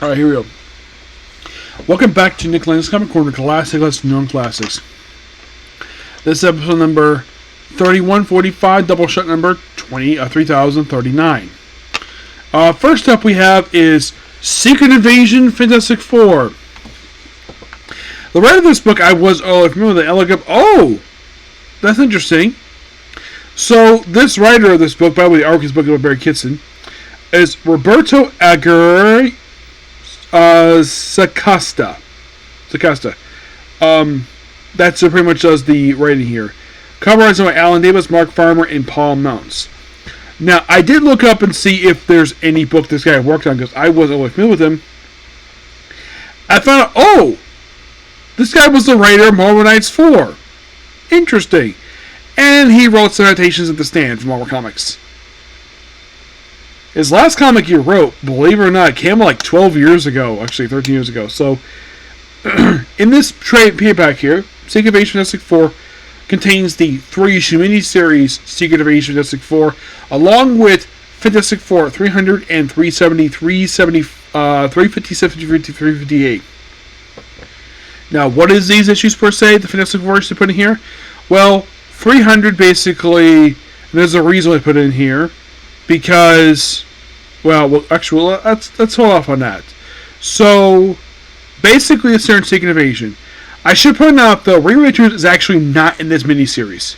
Alright, here we go. Welcome back to Nick Lenz Comic Corner, Classic Less Known Classics. This is episode number 3145, Doubleshot number 3039. First up we have is Secret Invasion Fantastic Four. The writer of this book, I was familiar with it. I look up, that's interesting. So, this writer of this book, by the way, the artist book of Barry Kitson, is Roberto Aguirre-Sacasa. That's pretty much does the writing here. Cover art by Alan Davis, Mark Farmer, and Paul Mounts. Now, I did look up and see if there's any book this guy worked on, because I wasn't familiar with him. I found out, this guy was the writer of Marvel Knights 4. Interesting. And he wrote some adaptations of The Stand from Marvel Comics. His last comic he wrote, believe it or not, came out like 12 years ago. Actually, 13 years ago. So, in this trade paperback here, Secret Invasion Fantastic Four contains the 3-issue miniseries Secret Invasion Fantastic Four, along with Fantastic Four 300 and 370, 370, 357, 358. Now, what is these issues per se, the Fantastic Four issues put in here? Well, 300 basically, there's a reason I put it in here, because, let's hold off on that. So, basically, it's certain Secret Invasion. I should point out, though, Reed Richards is actually not in this miniseries,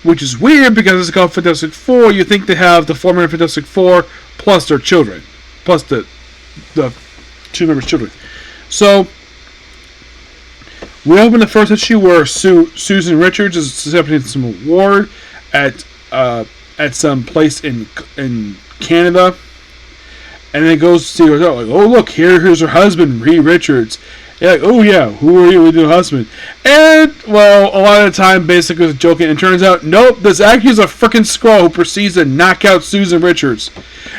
which is weird because it's called Fantastic Four. You think they have the former Fantastic Four plus their children, plus the two members' children. So, we open the first issue where Susan Richards is accepting some award at some place in Canada, and then it goes to see her. Like, oh look, here's her husband, Reed Richards. You're like, oh yeah, who are you with your husband? And well, a lot of the time, basically, it's joking. And it turns out, nope, this actually is a freaking Skrull who proceeds to knock out Susan Richards.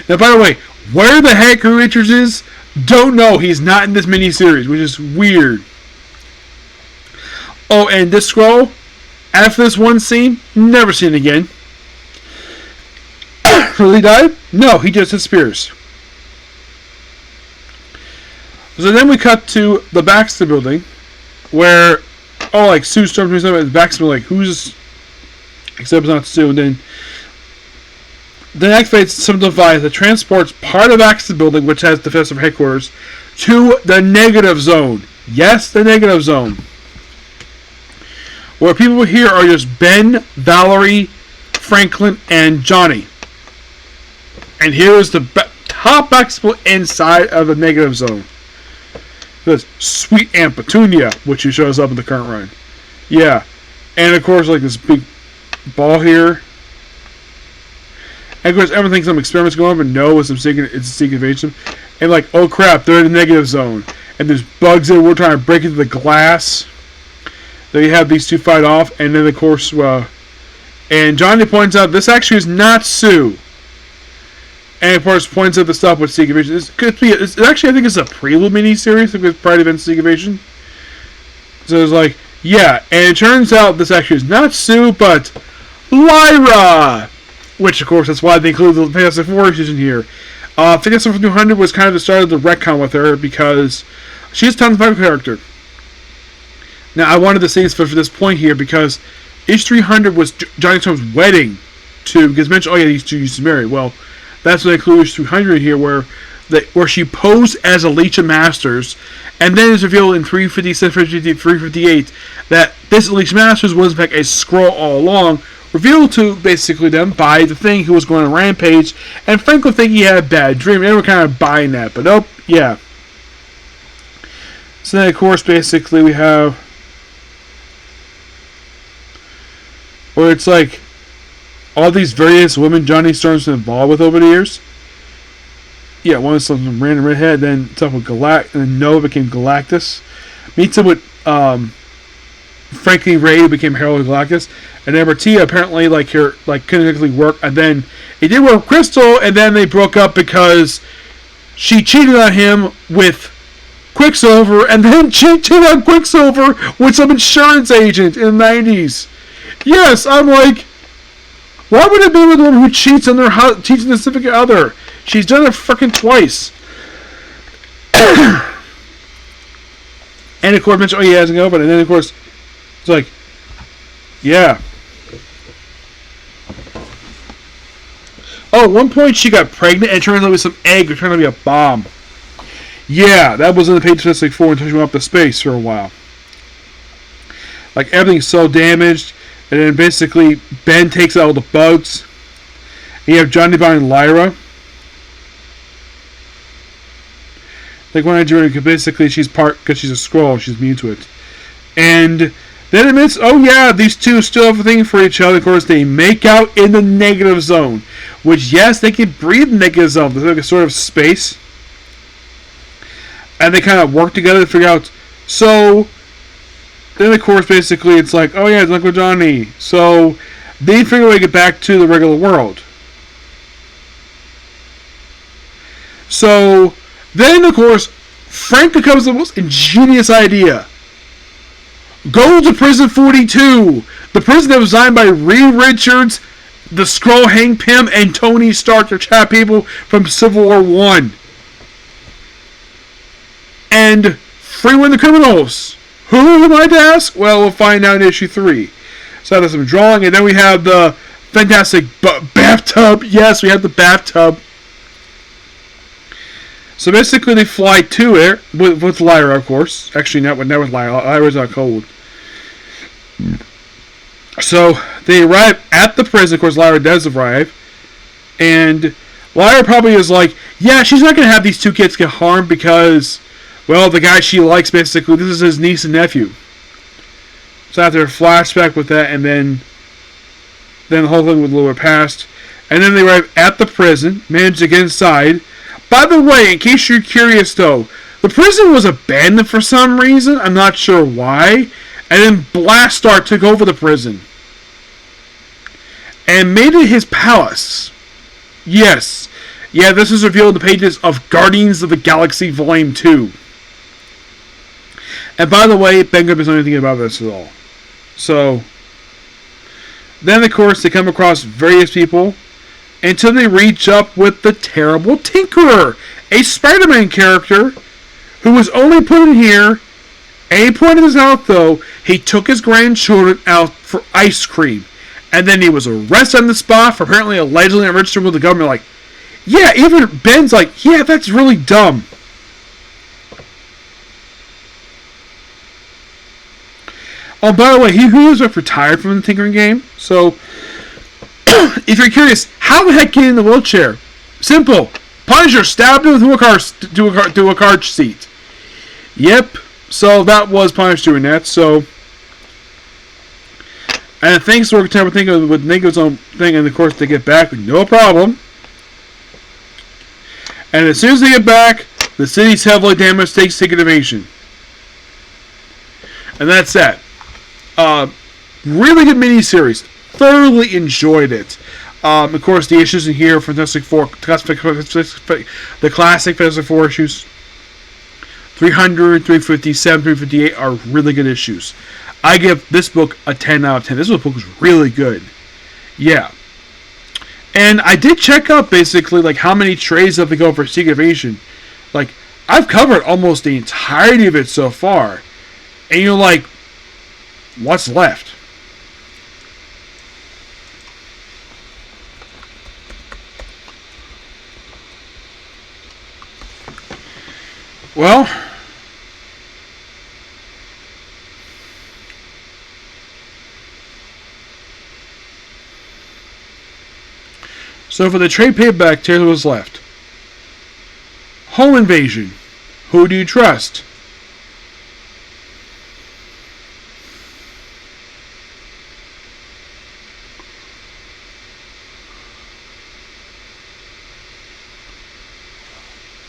Now, by the way, where the heck Reed Richards is, don't know. He's not in this miniseries, which is weird. Oh, and this Skrull, after this one scene, never seen again. Really died? No, he just disappears. So then we cut to the Baxter building, where, Sue storms me something at the Baxter building, who's, except it's not Sue, and then activates some device that transports part of Baxter building, which has the Fantastic headquarters, to the negative zone. Yes, the negative zone. Where people here are just Ben, Valerie, Franklin, and Johnny. And here is the top expo inside of the negative zone. There's Sweet Aunt Petunia, which shows up in the current run. Yeah. And of course, this big ball here. And of course, everything, some experiments going on, but no, it's a secret invasion. And oh crap, they're in the negative zone. And there's bugs there, we're trying to break into the glass. Then you have these two fight off, and then of course, and Johnny points out this actually is not Sue. And of course, points out the stuff with Secret Invasion. It's actually, I think it's a prelude miniseries because Pride Event Secret Invasion. So it's yeah, and it turns out this actually is not Sue, but Lyra, which of course that's why they include the Fantastic Four issues in here. Fantastic Four 200 was kind of the start of the retcon with her because she's a ton of character. Now, I wanted to say this for this point here because issue 300 was Johnny Storm's wedding because mentioned, these two used to marry. Well, that's what I include issue 300 here where she posed as Alicia Masters, and then it's revealed in 357, 358 that this Alicia Masters was in fact a Skrull all along, revealed to basically them by the Thing who was going on a rampage, and Franklin thinking he had a bad dream. They were kind of buying that, but nope, yeah. So then, of course, basically we have where it's all these various women Johnny Storm's been involved with over the years. Yeah, one is some random redhead, then stuff with and then Nova became Galactus. Meets up with Frankie Ray became Harold Galactus, and then Martia apparently couldn't actually work, and then it did work with Crystal, and then they broke up because she cheated on him with Quicksilver, and then cheated on Quicksilver with some insurance agent in the 90s. Yes, I'm why would it be with the one who cheats on their significant other? She's done it frickin' twice. And of course, mentioned, oh, he hasn't opened. And then, of course, it's like, yeah. Oh, at one point she got pregnant and it turned out to be some egg. It turned out to be a bomb. Yeah, that was in the page Fantastic Four and touching up to space for a while. Like, everything's so damaged. And then basically, Ben takes out all the bugs. And you have Johnny behind Lyra. Like, when I drew it, basically she's because she's a Skrull, she's immune to it. And then it admits, oh yeah, these two still have a thing for each other. Of course, they make out in the negative zone. Which, yes, they can breathe in the negative zone. There's like a sort of space. And they kind of work together to figure out. So, then of course, basically, it's like, oh yeah, it's Uncle Johnny. So, they figure a way to get back to the regular world. So, then of course, Frank becomes the most ingenious idea. Go to Prison 42! The prison that was designed by Reed Richards, the Skrull Hank Pym, and Tony Stark, the chat people from Civil War I. And free win the criminals. Who am I to ask? Well, we'll find out in issue 3. So there's some drawing, and then we have the fantastic bathtub. Yes, we have the bathtub. So basically, they fly to it with Lyra, of course. Actually, not with Lyra. Lyra's not cold. So they arrive at the prison. Of course, Lyra does arrive, and Lyra probably is like, yeah, she's not going to have these two kids get harmed because, well, the guy she likes, basically, this is his niece and nephew. So after a flashback with that, and then the whole thing with Laura passed, and then they arrive at the prison, manage to get inside. By the way, in case you're curious, though, the prison was abandoned for some reason. I'm not sure why. And then Blastar took over the prison and made it his palace. Yes. Yeah, this is revealed in the pages of Guardians of the Galaxy Volume 2. And by the way, Ben Grimm doesn't know anything about this at all. So, then of course they come across various people until they reach up with the terrible Tinkerer, a Spider-Man character who was only put in here. And he pointed this out, though. He took his grandchildren out for ice cream. And then he was arrested on the spot for apparently allegedly registering with the government. Like, yeah, even Ben's like, yeah, that's really dumb. Oh, by the way, he was retired from the Tinkering game. So, if you're curious, how the heck get in the wheelchair? Simple. Punisher stabbed him through a car seat. Yep. So that was Punisher doing that. So, and thanks to working with Nico's own thing, and of course they get back with no problem. And as soon as they get back, the city's heavily damaged, takes evasion. And that's that. Really good miniseries. Thoroughly enjoyed it. Of course, the issues in here for Fantastic Four, the classic Fantastic Four issues, 300, 357, 358 are really good issues. I give this book a 10 out of 10. This book was really good. Yeah. And I did check out basically like how many trades have to go for Secret Invasion. Like, I've covered almost the entirety of it so far. And you're like, what's left? Well, so for the trade paperback, here's what was left. Home Invasion. Who do you trust?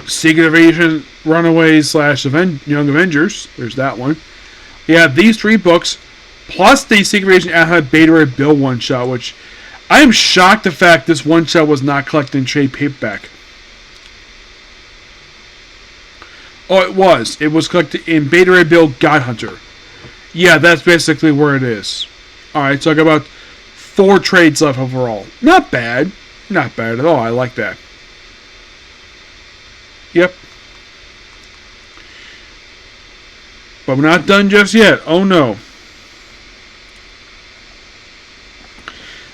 Secret Invasion, Runaways / Young Avengers. There's that one. Yeah, these 3 books, plus the Secret Invasion Anaheim Beta Ray Bill one-shot, which I am shocked the fact this one-shot was not collected in trade paperback. Oh, it was. It was collected in Beta Ray Bill God Hunter. Yeah, that's basically where it is. Alright, so I got about 4 trades left overall. Not bad. Not bad at all. I like that. Yep. But we're not done just yet. Oh no.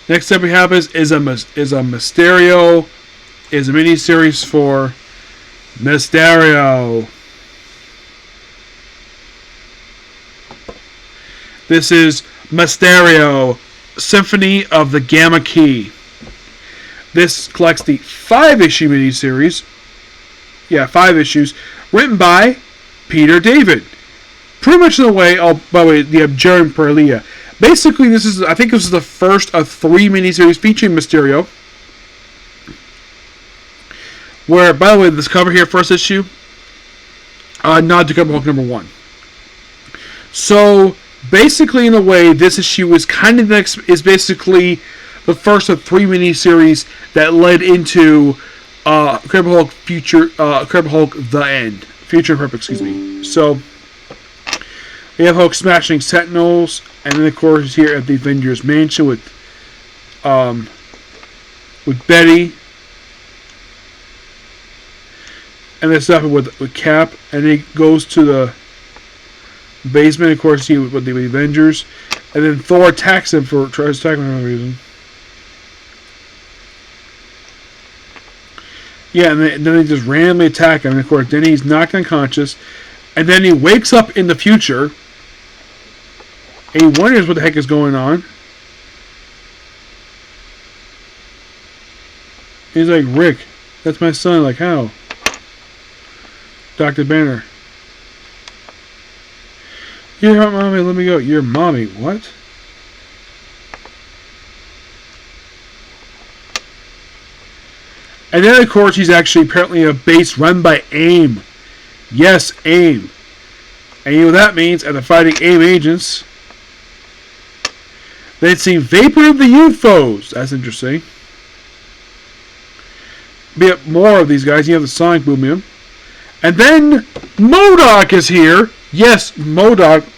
Next up we have is a Mysterio. Is a miniseries for Mysterio. This is Maestro, Symphony of the Gamma Key. This collects the 5-issue miniseries. Yeah, 5 issues. Written by Peter David. Pretty much in a way, by the way, the Jaron Perlia. Basically, I think this is the first of 3 miniseries featuring Mysterio. Where, by the way, this cover here, first issue, nod to cover book number 1. So, basically, in a way, this issue is basically the first of 3 miniseries that led into Incredible Hulk Incredible Hulk The End. Future Prep, excuse me. So, we have Hulk smashing Sentinels, and then of course here at the Avengers Mansion with Betty, and then stuff with Cap, and he goes to the basement, of course, with the Avengers, and then Thor attacks him tries to attack him for no reason. Yeah, and then they just randomly attack him, and of course, then he's knocked unconscious, and then he wakes up in the future, and he wonders what the heck is going on. He's like, Rick, that's my son. Like, how? Dr. Banner. Here, mommy, let me go. Your mommy, what? And then, of course, he's actually apparently a base run by AIM. Yes, AIM. And you know what that means? After fighting AIM agents, they'd seen vapor of the UFOs. That's interesting. Be up more of these guys. You have the Sonic Boom. And then MODOK is here. Yes, MODOK.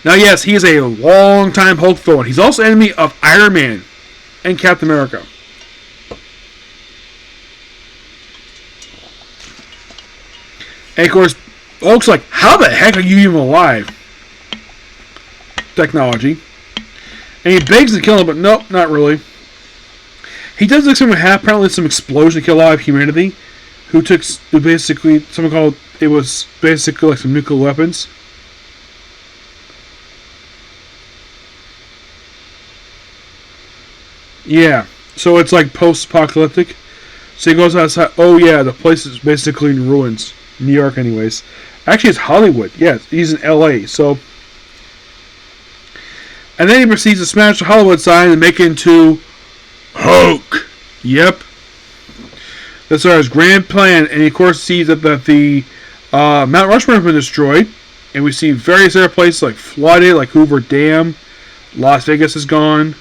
Now, yes, he is a long-time Hulk villain. He's also enemy of Iron Man and Captain America. And of course, Hulk's like, how the heck are you even alive? Technology. And he begs to kill him, but nope, not really. He does look something happen. Apparently some explosion to kill a lot of humanity. Who basically, someone called, it was basically like some nuclear weapons. Yeah, so it's like post-apocalyptic. So he goes outside, oh yeah, the place is basically in ruins. New York anyways. Actually, it's Hollywood. Yes, he's in LA, so. And then he proceeds to smash the Hollywood sign and make it into Hulk. Yep. That's his grand plan, and he of course sees that the Mount Rushmore has been destroyed, and we see various other places like flooded, like Hoover Dam, Las Vegas is gone.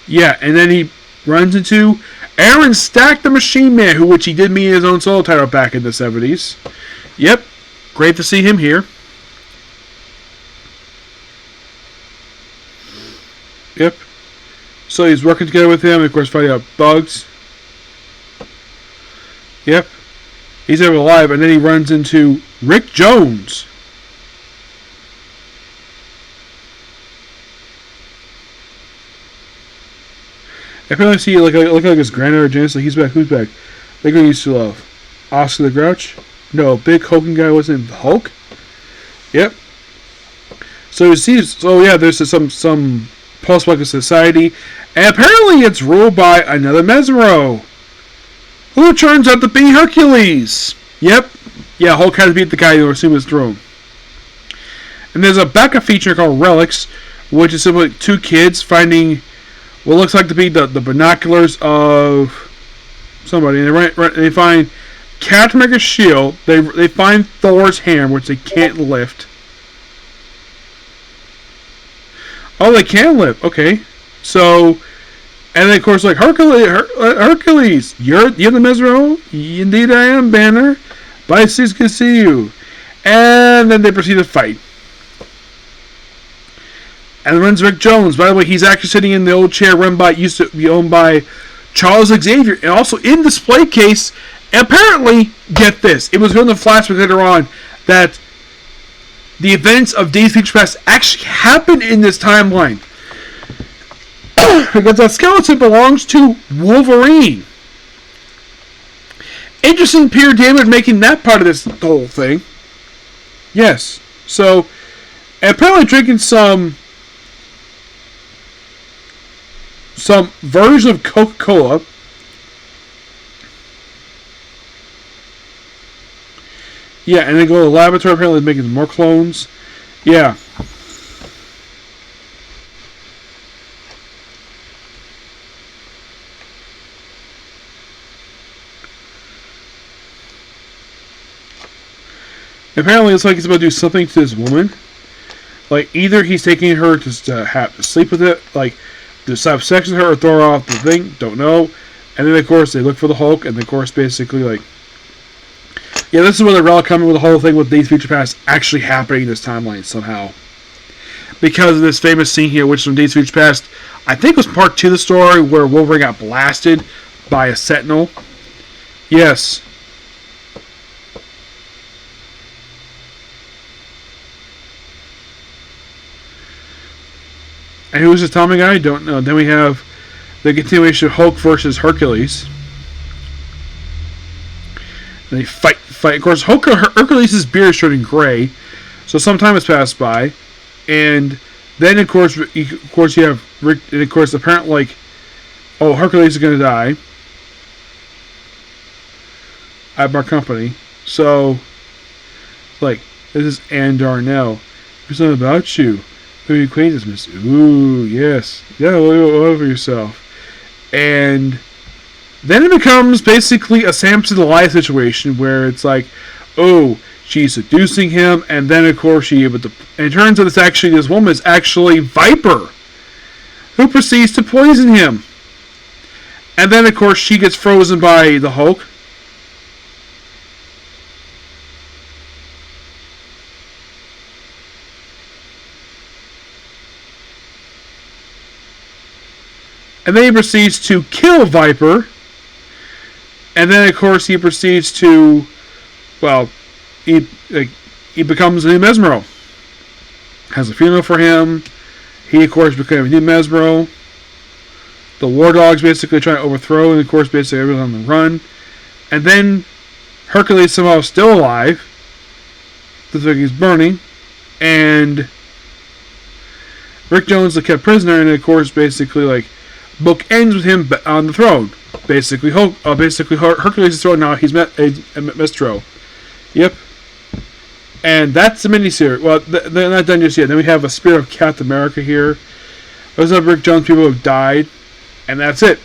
Yeah, and then he runs into Aaron Stack the Machine Man, which he did meet in his own solo title back in the 70s. Yep, great to see him here. Yep. So he's working together with him, and of course fighting out bugs. Yep. He's ever alive, and then he runs into Rick Jones. I apparently see look like his granddaughter Janice, like he's back, who's back? Like we used to love. Oscar the Grouch? No, big hulking guy wasn't Hulk? Yep. So you see, so yeah, there's some post-apocalyptic society, and apparently it's ruled by another Maestro, who turns out to be Hercules. Yep. Yeah, Hulk had to beat the guy who assumed his throne. And there's a backup feature called Relics, which is simply 2 kids finding what looks like to be the binoculars of somebody. And they find Captain America's shield. They find Thor's hammer, which they can't lift. Oh, they can lift. Okay. So, and then of course, like Hercules, you're the Maestro. Indeed, I am, Banner. Pisces can see you. And then they proceed to fight. And then runs Rick Jones. By the way, he's actually sitting in the old chair used to be owned by Charles Xavier. And also in display case, apparently, get this, it was in the flashback later on that the events of Days of Future Past actually happened in this timeline. Because that skeleton belongs to Wolverine. Interesting Peter David making that part of this whole thing. Yes. So, apparently drinking some version of Coca-Cola. Yeah, and then go to the laboratory, apparently making more clones. Yeah. Apparently, it's like he's about to do something to this woman. Like, either he's taking her to have to sleep with it, like, to have sex with her or throw her off the thing, don't know. And then, of course, they look for the Hulk, and of course, basically, like, yeah, this is where they're really coming with the whole thing with Days of Future Past actually happening in this timeline somehow. Because of this famous scene here, which from Days of Future Past, I think was part 2 of the story, where Wolverine got blasted by a Sentinel. Yes. And who's this Tommy guy? Don't know. Then we have the continuation of Hulk versus Hercules. And they fight. Of course, Hercules' beard is turning gray, so some time has passed by, and then of course you have Rick, and of course apparently like, oh, Hercules is gonna die at our company, so like this is Ann Darnell. There's something about you. Who are you acquainted with? Ooh, yes. Yeah, look over yourself. And then it becomes basically a Samson Delilah situation where it's like, oh, she's seducing him, and then of course and it turns out this woman is actually Viper, who proceeds to poison him. And then of course she gets frozen by the Hulk. And then he proceeds to kill Viper. And then, of course, he proceeds to, well, he becomes a new Mesmero. Has a funeral for him. He, of course, becomes a new Mesmero. The War Dogs basically try to overthrow, and, of course, basically everyone's on the run. And then Hercules somehow is still alive. Looks like he's burning. And Rick Jones is kept prisoner, and, of course, basically, like, book ends with him on the throne. Basically, Hercules' throne now. He's Maestro. Yep. And that's the miniseries. Well, they're not done just yet. Then we have a Spirit of Captain America here. Those are Rick Jones people who have died. And that's it.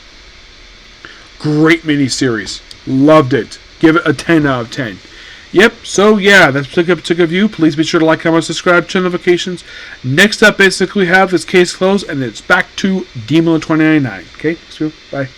Great miniseries. Loved it. Give it a 10 out of 10. Yep, so yeah, that's a particular view. Please be sure to like, comment, subscribe, turn notifications. Next up, basically, have this case closed, and it's back to Demon 2099. Okay, bye.